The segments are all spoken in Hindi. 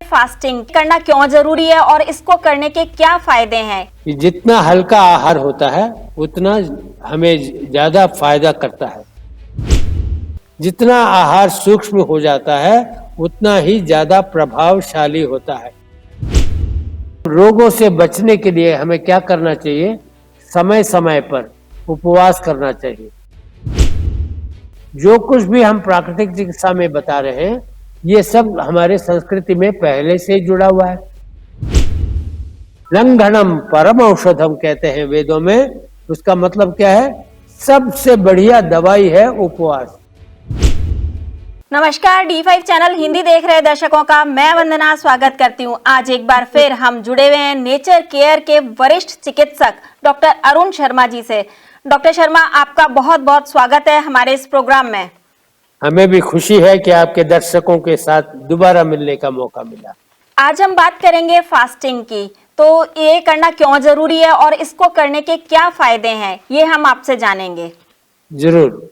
फास्टिंग करना क्यों जरूरी है और इसको करने के क्या फायदे हैं। कि जितना हल्का आहार होता है उतना हमें ज्यादा फायदा करता है। जितना आहार सूक्ष्म हो जाता है उतना ही ज्यादा प्रभावशाली होता है। रोगों से बचने के लिए हमें क्या करना चाहिए? समय समय पर उपवास करना चाहिए। जो कुछ भी हम प्राकृतिक चिकित्सा में बता रहे हैं ये सब हमारे संस्कृति में पहले से ही जुड़ा हुआ है। लंघनम परम औषधम कहते हैं वेदों में। उसका मतलब क्या है? सबसे बढ़िया दवाई है उपवास। नमस्कार, D5 चैनल हिंदी देख रहे दर्शकों का मैं वंदना स्वागत करती हूं। आज एक बार फिर हम जुड़े हुए हैं नेचर केयर के वरिष्ठ चिकित्सक डॉक्टर अरुण शर्मा जी से। डॉक्टर शर्मा, आपका बहुत बहुत स्वागत है हमारे इस प्रोग्राम में। हमें भी खुशी है कि आपके दर्शकों के साथ दोबारा मिलने का मौका मिला। आज हम बात करेंगे फास्टिंग की। तो ये करना क्यों जरूरी है और इसको करने के क्या फायदे हैं, ये हम आपसे जानेंगे। जरूर।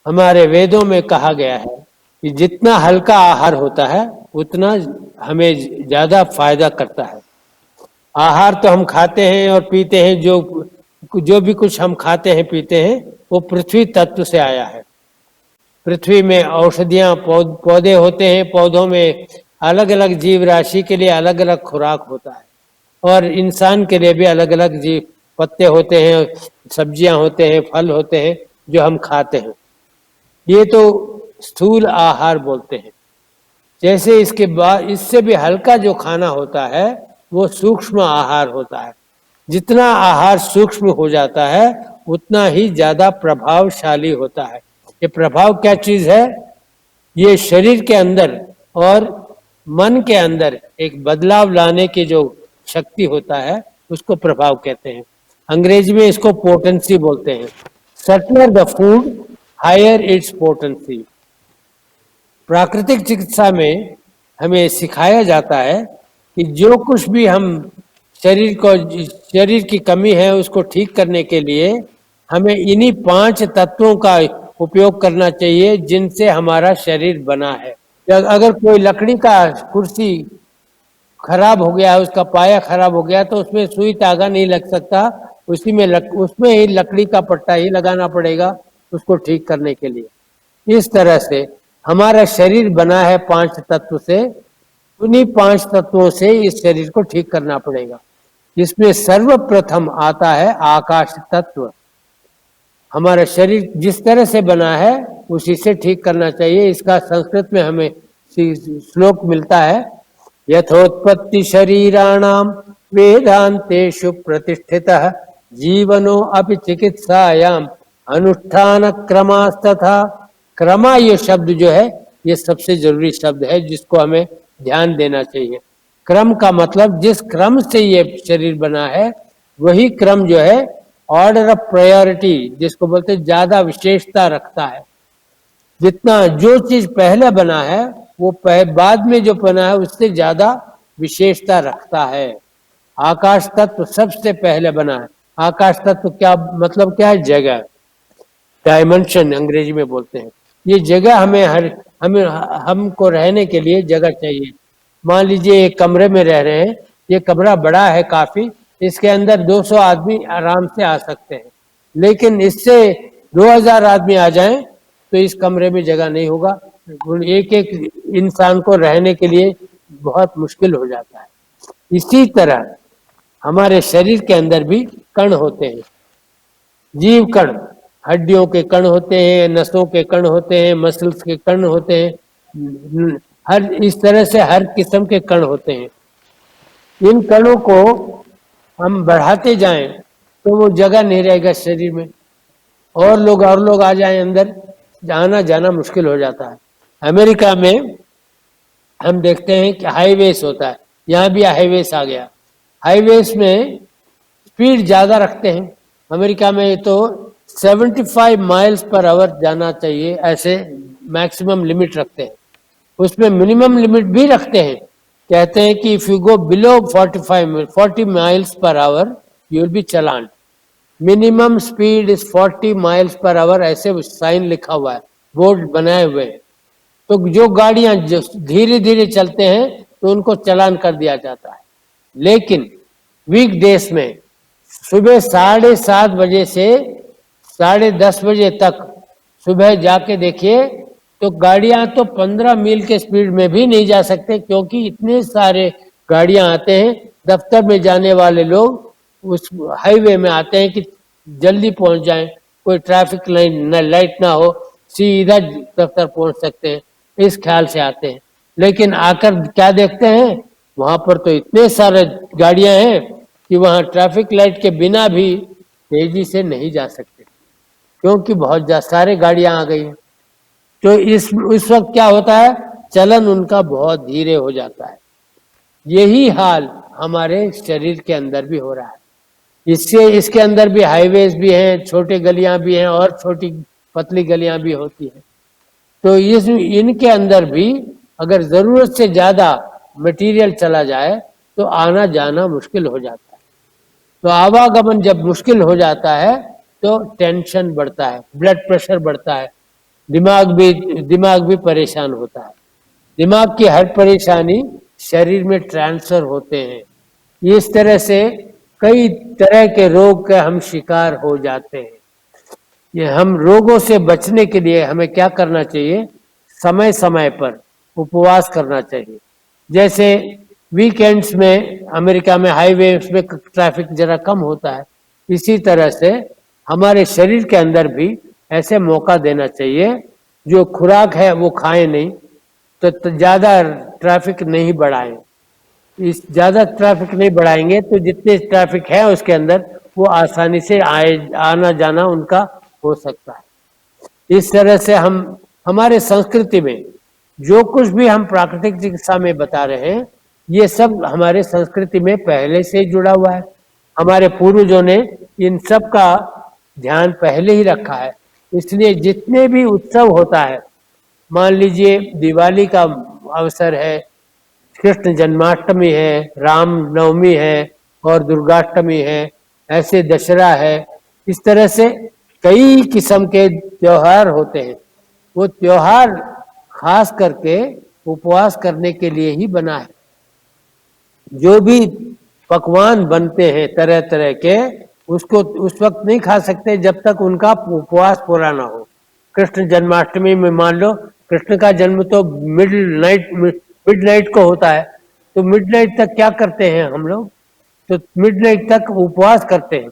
हमारे वेदों में कहा गया है कि जितना हल्का आहार होता है उतना हमें ज्यादा फायदा करता है। आहार तो हम खाते हैं और पीते हैं, जो भी कुछ हम खाते हैं पीते हैं वो पृथ्वी तत्व से आया है। पृथ्वी में औषधियां पौधे होते हैं, पौधों में अलग अलग जीव राशि के लिए अलग अलग खुराक होता है और इंसान के लिए भी अलग अलग जीव पत्ते होते हैं, सब्जियां होते हैं, फल होते हैं जो हम खाते हैं। ये तो स्थूल आहार बोलते हैं। जैसे इसके बाद इससे भी हल्का जो खाना होता है वो सूक्ष्म आहार होता है। जितना आहार सूक्ष्म हो जाता है उतना ही ज्यादा प्रभावशाली होता है। ये प्रभाव क्या चीज है? ये शरीर के अंदर और मन के अंदर एक बदलाव लाने की जो शक्ति होता है उसको प्रभाव कहते हैं। अंग्रेजी में इसको पोटेंसी बोलते हैं। Subtler the food higher its potency. प्राकृतिक चिकित्सा में हमें सिखाया जाता है कि जो कुछ भी हम शरीर की कमी है उसको ठीक करने के लिए हमें इन्हीं 5 तत्वों का उपयोग करना चाहिए जिनसे हमारा शरीर बना है। अगर कोई लकड़ी का कुर्सी खराब हो गया, उसका पाया खराब हो गया, तो उसमें सुई धागा नहीं लग सकता। उसमें ही लकड़ी का पट्टा ही लगाना पड़ेगा उसको ठीक करने के लिए। इस तरह से हमारा शरीर बना है 5 तत्व से। उन्हीं 5 तत्वों से इस शरीर को ठीक करना पड़ेगा। इसमें सर्वप्रथम आता है आकाश तत्व। हमारा शरीर जिस तरह से बना है उसी से ठीक करना चाहिए। इसका संस्कृत में हमें श्लोक मिलता है, यथोत्पत्ति शरीराणाम वेदांतेषु प्रतिष्ठितः जीवनो अपि चिकित्सायाम अनुष्ठान क्रमास्तथा। क्रमा ये शब्द जो है ये सबसे जरूरी शब्द है जिसको हमें ध्यान देना चाहिए। क्रम का मतलब जिस क्रम से ये शरीर बना है वही क्रम जो है ऑर्डर ऑफ प्रायोरिटी जिसको बोलते हैं ज्यादा विशेषता रखता है। जितना जो चीज पहले बना है वो बाद में जो बना है उससे ज्यादा विशेषता रखता है। आकाश तत्व सबसे पहले बना है। आकाश तत्व क्या मतलब क्या है? जगह, डायमेंशन अंग्रेजी में बोलते हैं। ये जगह हमें हमको रहने के लिए जगह चाहिए। मान लीजिए एक कमरे में रह रहे हैं, ये कमरा बड़ा है काफी, इसके अंदर 200 आदमी आराम से आ सकते हैं, लेकिन इससे 2000 आदमी आ जाएं तो इस कमरे में जगह नहीं होगा। एक एक इंसान को रहने के लिए बहुत मुश्किल हो जाता है। इसी तरह हमारे शरीर के अंदर भी कण होते हैं। जीव कण, हड्डियों के कण होते हैं, नसों के कण होते हैं, मसल्स के कण होते हैं। हर इस तरह से हर किस्म के कण होते हैं। इन कणों को हम बढ़ाते जाएं तो वो जगह नहीं रहेगा शरीर में, और लोग आ जाएं अंदर, आना जाना मुश्किल हो जाता है। अमेरिका में हम देखते हैं कि हाईवेज होता है, यहाँ भी हाईवेज आ गया। हाईवेज में स्पीड ज्यादा रखते हैं। अमेरिका में तो 75 माइल्स पर आवर जाना चाहिए, ऐसे मैक्सिमम लिमिट रखते हैं। उसमें मिनिमम लिमिट भी रखते हैं। कहते हैं कि if you go below 40 miles per hour you will be challan. Minimum speed is 40 miles per hour, ऐसे साइन लिखा हुआ है, बोर्ड बनाए हुए हैं। तो जो गाड़ियां धीरे धीरे चलते हैं तो उनको चालान कर दिया जाता है। लेकिन वीकडेज में सुबह 7:30 बजे से 10:30 बजे तक सुबह जाके देखिए तो गाड़ियां तो 15 मील के स्पीड में भी नहीं जा सकते, क्योंकि इतने सारे गाड़ियां आते हैं। दफ्तर में जाने वाले लोग उस हाईवे में आते हैं कि जल्दी पहुंच जाएं, कोई ट्रैफिक लाइट ना हो, सीधा दफ्तर पहुंच सकते हैं, इस ख्याल से आते हैं। लेकिन आकर क्या देखते हैं, वहां पर तो इतने सारे गाड़ियां हैं कि वहां ट्रैफिक लाइट के बिना भी तेजी से नहीं जा सकते, क्योंकि बहुत सारे गाड़ियां आ गई हैं। तो इस वक्त क्या होता है, चलन उनका बहुत धीरे हो जाता है। यही हाल हमारे शरीर के अंदर भी हो रहा है। इसके अंदर भी हाईवेज भी हैं, छोटे गलियां भी हैं और छोटी पतली गलियां भी होती हैं। तो इनके अंदर भी अगर जरूरत से ज्यादा मटेरियल चला जाए तो आना जाना मुश्किल हो जाता है। तो आवागमन जब मुश्किल हो जाता है तो टेंशन बढ़ता है, ब्लड प्रेशर बढ़ता है, दिमाग भी परेशान होता है। दिमाग की हर परेशानी शरीर में ट्रांसफर होते हैं। इस तरह से कई तरह के रोग के हम शिकार हो जाते हैं। ये हम रोगों से बचने के लिए हमें क्या करना चाहिए, समय समय पर उपवास करना चाहिए। जैसे वीकेंड्स में अमेरिका में हाईवे में ट्रैफिक जरा कम होता है, इसी तरह से हमारे शरीर के अंदर भी ऐसे मौका देना चाहिए, जो खुराक है वो खाएं नहीं, तो ज्यादा ट्रैफिक नहीं बढ़ाएं। इस ज्यादा ट्रैफिक नहीं बढ़ाएंगे तो जितने ट्रैफिक है उसके अंदर वो आसानी से आना जाना उनका हो सकता है। इस तरह से हम हमारे संस्कृति में जो कुछ भी हम प्राकृतिक चिकित्सा में बता रहे हैं, ये सब हमारे संस्कृति में पहले से ही जुड़ा हुआ है। हमारे पूर्वजों ने इन सब का ध्यान पहले ही रखा है। इसलिए जितने भी उत्सव होता है, मान लीजिए दिवाली का अवसर है, कृष्ण जन्माष्टमी है, राम नवमी है और दुर्गाष्टमी है, ऐसे दशहरा है, इस तरह से कई किस्म के त्योहार होते हैं। वो त्योहार खास करके उपवास करने के लिए ही बना है। जो भी पकवान बनते हैं तरह तरह के, उसको उस वक्त नहीं खा सकते जब तक उनका उपवास पूरा ना हो। कृष्ण जन्माष्टमी में मान लो कृष्ण का जन्म तो मिडनाइट को होता है, तो मिडनाइट तक क्या करते हैं हम लोग, तो मिडनाइट तक उपवास करते हैं।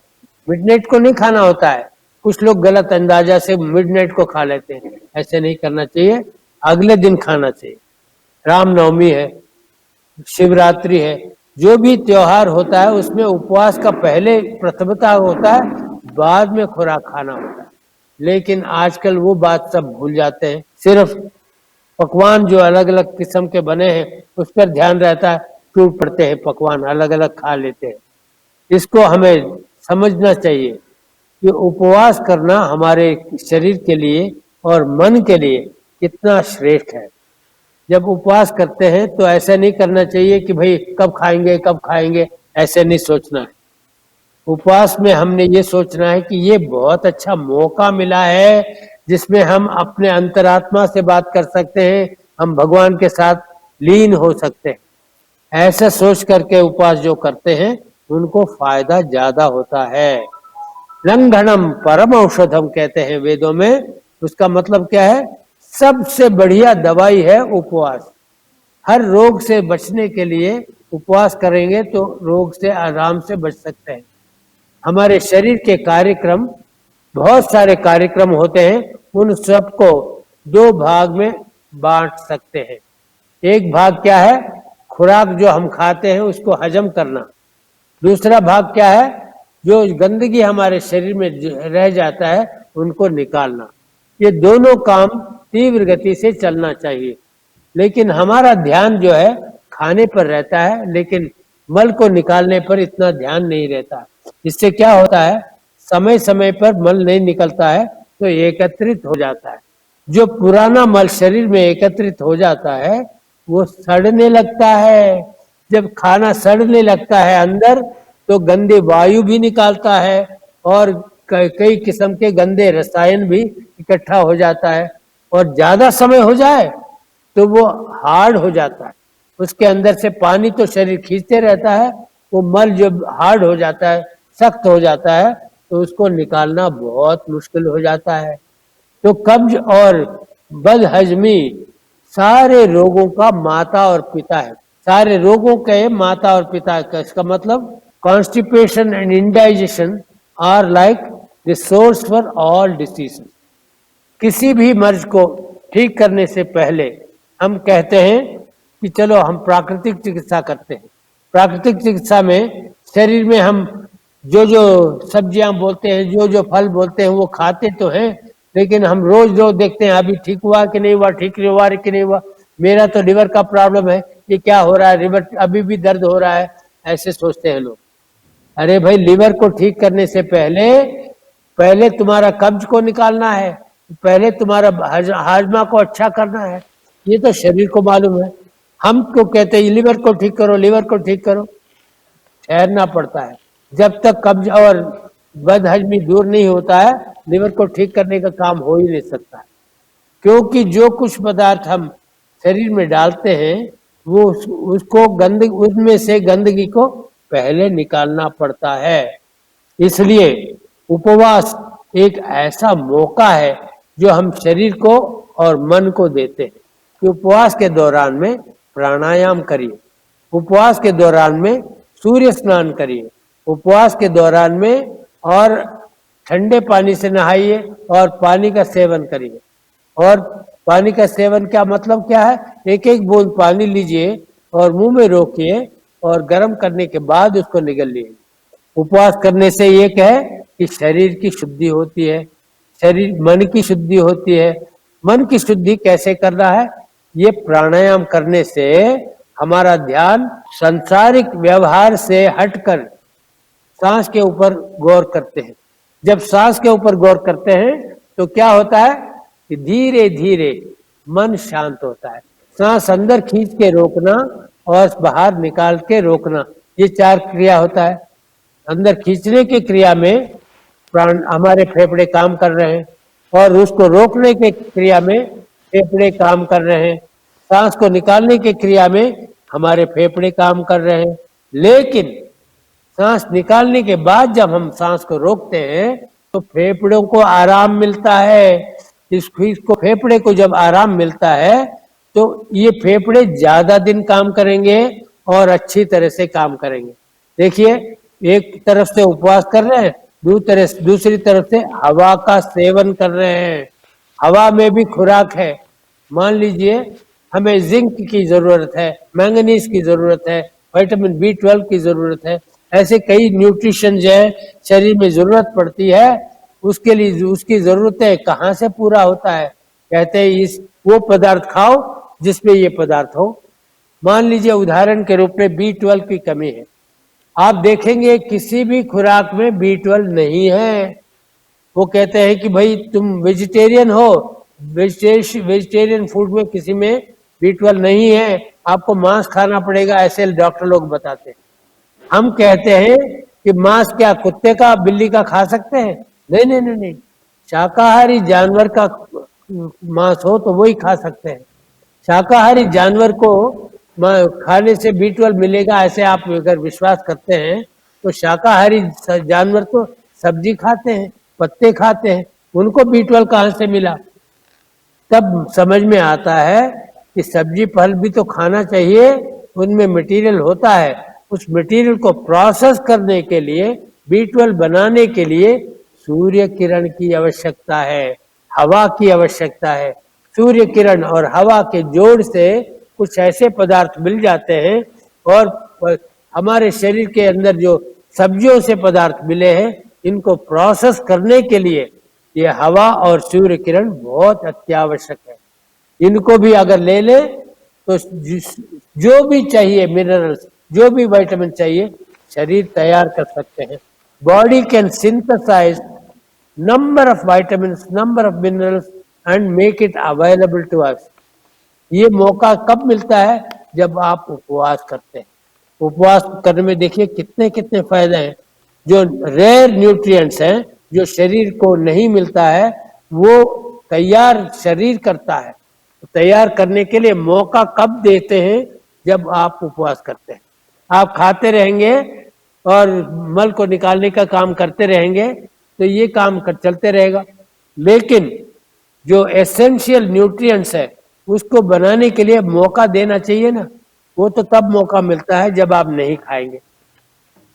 मिडनाइट को नहीं खाना होता है, कुछ लोग गलत अंदाजा से मिडनाइट को खा लेते हैं, ऐसे नहीं करना चाहिए, अगले दिन खाना चाहिए। रामनवमी है, शिवरात्रि है, जो भी त्योहार होता है उसमें उपवास का पहले प्रथमता होता है, बाद में खुराक खाना होता है। लेकिन आजकल वो बात सब भूल जाते हैं, सिर्फ पकवान जो अलग अलग किस्म के बने हैं उस पर ध्यान रहता है, टूट पड़ते हैं, पकवान अलग अलग खा लेते हैं। इसको हमें समझना चाहिए कि उपवास करना हमारे शरीर के लिए और मन के लिए कितना श्रेष्ठ है। जब उपवास करते हैं तो ऐसा नहीं करना चाहिए कि भाई कब खाएंगे, ऐसे नहीं सोचना है। उपवास में हमने ये सोचना है कि ये बहुत अच्छा मौका मिला है जिसमें हम अपने अंतरात्मा से बात कर सकते हैं, हम भगवान के साथ लीन हो सकते हैं। ऐसा सोच करके उपवास जो करते हैं उनको फायदा ज्यादा होता है। लंघनम परम औषधम कहते हैं वेदों में। उसका मतलब क्या है, सबसे बढ़िया दवाई है उपवास। हर रोग से बचने के लिए उपवास करेंगे तो रोग से आराम से बच सकते हैं। हमारे शरीर के कार्यक्रम, बहुत सारे कार्यक्रम होते हैं, उन सबको दो भाग में बांट सकते हैं। एक भाग क्या है, खुराक जो हम खाते हैं उसको हजम करना। दूसरा भाग क्या है, जो गंदगी हमारे शरीर में रह जाता है उनको निकालना। ये दोनों काम तीव्र गति से चलना चाहिए। लेकिन हमारा ध्यान जो है खाने पर रहता है, लेकिन मल को निकालने पर इतना ध्यान नहीं रहता। इससे क्या होता है, समय समय पर मल नहीं निकलता है तो एकत्रित हो जाता है। जो पुराना मल शरीर में एकत्रित हो जाता है वो सड़ने लगता है। जब खाना सड़ने लगता है अंदर तो गंदे वायु भी निकालता है और कई किस्म के गंदे रसायन भी इकट्ठा हो जाता है। और ज्यादा समय हो जाए तो वो हार्ड हो जाता है, उसके अंदर से पानी तो शरीर खींचते रहता है, वो मल जब हार्ड हो जाता है, सख्त हो जाता है, तो उसको निकालना बहुत मुश्किल हो जाता है। तो कब्ज और बदहजमी सारे रोगों का माता और पिता है। सारे रोगों के माता और पिता है। इसका मतलब constipation and indigestion are like the source for all disease. किसी भी मर्ज को ठीक करने से पहले हम कहते हैं कि चलो हम प्राकृतिक चिकित्सा करते हैं। प्राकृतिक चिकित्सा में शरीर में हम जो जो सब्जियां बोलते हैं, जो जो फल बोलते हैं, वो खाते तो हैं, लेकिन हम रोज रोज देखते हैं अभी ठीक हुआ कि नहीं हुआ, ठीक हुआ कि नहीं हुआ, मेरा तो लिवर का प्रॉब्लम है, ये क्या हो रहा है, लिवर अभी भी दर्द हो रहा है, ऐसे सोचते हैं लोग। अरे भाई, लिवर को ठीक करने से पहले तुम्हारा कब्ज को निकालना है, पहले तुम्हारा हाजमा को अच्छा करना है। ये तो शरीर को मालूम है। हम क्यों कहते हैं लिवर को ठीक करो, लिवर को ठीक करो? ठहरना पड़ता है। जब तक कब्ज और बदहजमी दूर नहीं होता है, लिवर को ठीक करने का काम हो ही नहीं सकता है। क्योंकि जो कुछ पदार्थ हम शरीर में डालते हैं, वो उसको उसमें से गंदगी को पहले निकालना पड़ता है। इसलिए उपवास एक ऐसा मौका है जो हम शरीर को और मन को देते हैं कि उपवास के दौरान में प्राणायाम करिए, उपवास के दौरान में सूर्य स्नान करिए, उपवास के दौरान में और ठंडे पानी से नहाइए और पानी का सेवन करिए। और पानी का सेवन क्या मतलब क्या है? एक एक बूंद पानी लीजिए और मुंह में रोकिए और गर्म करने के बाद उसको निगल लीजिए। उपवास करने से एक है कि शरीर की शुद्धि होती है, मन की शुद्धि होती है। मन की शुद्धि कैसे करना है? ये प्राणायाम करने से हमारा ध्यान सांसारिक व्यवहार से हटकर सांस के ऊपर गौर करते हैं। जब सांस के ऊपर गौर करते हैं तो क्या होता है कि धीरे धीरे मन शांत होता है। सांस अंदर खींच के रोकना और बाहर निकाल के रोकना, ये 4 क्रिया होता है। अंदर खींचने की क्रिया में प्राण हमारे फेफड़े काम कर रहे हैं और उसको रोकने के क्रिया में फेफड़े काम कर रहे हैं। सांस को निकालने की क्रिया में हमारे फेफड़े काम कर रहे हैं। लेकिन सांस निकालने के बाद जब हम सांस को रोकते हैं तो फेफड़ों को आराम मिलता है। इसको फेफड़े को जब आराम मिलता है तो ये फेफड़े ज्यादा दिन काम करेंगे और अच्छी तरह से काम करेंगे। देखिए, एक तरफ से उपवास कर रहे हैं, दूसरी तरफ से हवा का सेवन कर रहे हैं। हवा में भी खुराक है। मान लीजिए हमें जिंक की जरूरत है, मैंगनीज की जरूरत है, विटामिन B12 की जरूरत है, ऐसे कई न्यूट्रिशन जो है शरीर में जरूरत पड़ती है। उसके लिए उसकी जरूरतें कहाँ से पूरा होता है? कहते हैं वो पदार्थ खाओ जिसमें ये पदार्थ हो। मान लीजिए उदाहरण के रूप में B12 की कमी है, आप देखेंगे किसी भी खुराक में B12 नहीं है। वो कहते हैं कि भाई तुम वेजिटेरियन हो, वेजिटेरियन फूड में किसी में B12 नहीं है, आपको मांस खाना पड़ेगा, ऐसे डॉक्टर लोग बताते हैं। हम कहते हैं कि मांस क्या कुत्ते का बिल्ली का खा सकते हैं? नहीं नहीं नहीं नहीं, शाकाहारी जानवर का मांस हो तो वही खा सकते हैं। शाकाहारी जानवर को खाने से B12 मिलेगा, ऐसे आप अगर विश्वास करते हैं तो शाकाहारी जानवर तो सब्जी खाते हैं, पत्ते खाते हैं, उनको B12 कहाँ से मिला? तब समझ में आता है कि सब्जी फल भी तो खाना चाहिए, उनमें मटेरियल होता है। उस मटेरियल को प्रोसेस करने के लिए, B12 बनाने के लिए सूर्य किरण की आवश्यकता है, हवा की आवश्यकता है। सूर्य किरण और हवा के जोड़ से कुछ ऐसे पदार्थ मिल जाते हैं और हमारे शरीर के अंदर जो सब्जियों से पदार्थ मिले हैं, इनको प्रोसेस करने के लिए ये हवा और सूर्य किरण बहुत अत्यावश्यक है। इनको भी अगर ले ले तो जो भी चाहिए मिनरल्स, जो भी विटामिन चाहिए, शरीर तैयार कर सकते हैं। Body can synthesize number of vitamins, number of minerals and make it available to us. ये मौका कब मिलता है? जब आप उपवास करते हैं। उपवास करने में देखिए कितने कितने फायदे हैं। जो रेयर न्यूट्रिएंट्स हैं, जो शरीर को नहीं मिलता है, वो तैयार शरीर करता है। तैयार करने के लिए मौका कब देते हैं? जब आप उपवास करते हैं। आप खाते रहेंगे और मल को निकालने का काम करते रहेंगे तो ये काम चलते रहेगा, लेकिन जो एसेंशियल न्यूट्रिएंट्स है उसको बनाने के लिए मौका देना चाहिए ना। वो तो तब मौका मिलता है जब आप नहीं खाएंगे।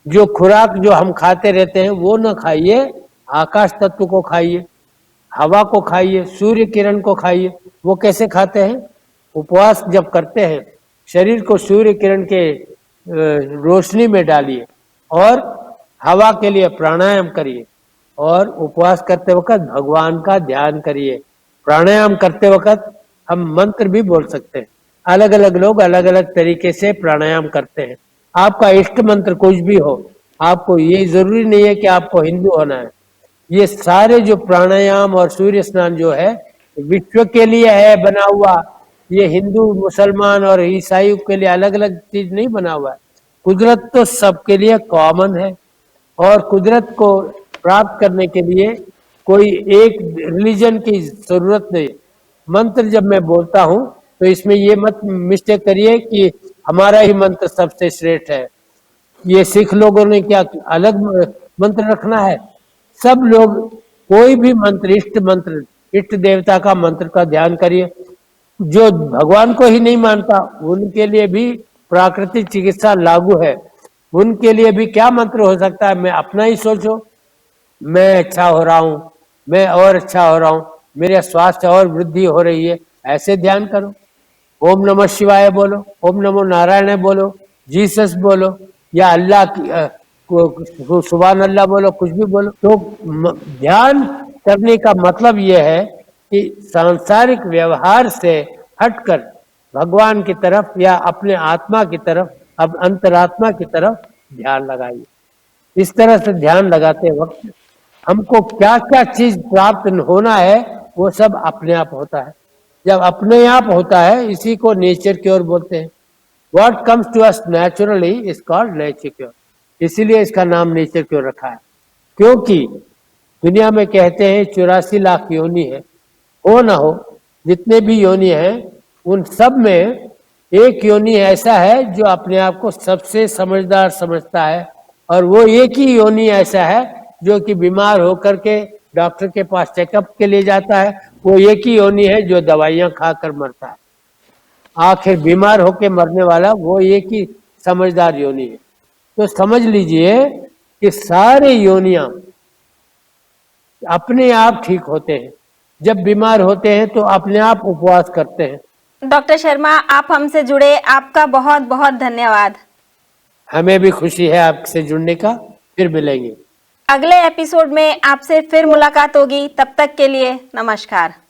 जो खुराक जो हम खाते रहते हैं वो ना खाइए, आकाश तत्व को खाइए, हवा को खाइए, सूर्य किरण को खाइए। वो कैसे खाते हैं? उपवास जब करते हैं शरीर को सूर्य किरण के रोशनी में डालिए और हवा के लिए प्राणायाम करिए और उपवास करते वक्त भगवान का ध्यान करिए। प्राणायाम करते वक्त हम मंत्र भी बोल सकते हैं। अलग अलग लोग अलग अलग तरीके से प्राणायाम करते हैं। आपका इष्ट मंत्र कुछ भी हो, आपको ये जरूरी नहीं है कि आपको हिंदू होना है। ये सारे जो प्राणायाम और सूर्य स्नान जो है विश्व के लिए है बना हुआ। ये हिंदू मुसलमान और ईसाई के लिए अलग अलग चीज नहीं बना हुआ है। कुदरत तो सबके लिए कॉमन है और कुदरत को प्राप्त करने के लिए कोई एक रिलीजन की जरूरत नहीं। मंत्र जब मैं बोलता हूँ तो इसमें ये मत मिस्टेक करिए कि हमारा ही मंत्र सबसे श्रेष्ठ है। ये सिख लोगों ने क्या अलग मंत्र रखना है? सब लोग कोई भी मंत्र, इष्ट देवता का मंत्र का ध्यान करिए। जो भगवान को ही नहीं मानता उनके लिए भी प्राकृतिक चिकित्सा लागू है। उनके लिए भी क्या मंत्र हो सकता है? मैं अपना ही सोचो, मैं अच्छा हो रहा हूँ, मैं और अच्छा हो रहा हूँ, मेरे स्वास्थ्य और वृद्धि हो रही है, ऐसे ध्यान करो। ओम नमः शिवाय बोलो, ओम नमो नारायण बोलो, जीसस बोलो या अल्लाह को सुभान अल्लाह बोलो, कुछ भी बोलो। तो ध्यान करने का मतलब यह है कि सांसारिक व्यवहार से हटकर भगवान की तरफ या अपने आत्मा की तरफ, अब अंतरात्मा की तरफ ध्यान लगाइए। इस तरह से ध्यान लगाते वक्त हमको क्या क्या चीज प्राप्त होना है वो सब अपने आप होता है। जब अपने आप होता है इसी को नेचर क्योर बोलते हैं। What comes to us naturally is called nature cure. इसीलिए इसका नाम नेचर क्योर रखा है, क्योंकि दुनिया में कहते हैं 84 लाख योनि है। हो ना हो, जितने भी योनि हैं उन सब में एक योनि ऐसा है जो अपने आप को सबसे समझदार समझता है, और वो एक ही योनि ऐसा है जो कि बीमार होकर के डॉक्टर के पास चेकअप के लिए जाता है। वो एक ही योनि है जो दवाइयां खाकर मरता है। आखिर बीमार होकर मरने वाला वो एक ही समझदार योनि है। तो समझ लीजिए कि सारे योनियां अपने आप ठीक होते हैं। जब बीमार होते हैं तो अपने आप उपवास करते हैं। डॉक्टर शर्मा, आप हमसे जुड़े, आपका बहुत बहुत धन्यवाद। हमें भी खुशी है आपसे जुड़ने का। फिर मिलेंगे। अगले एपिसोड में आपसे फिर मुलाकात होगी। तब तक के लिए नमस्कार।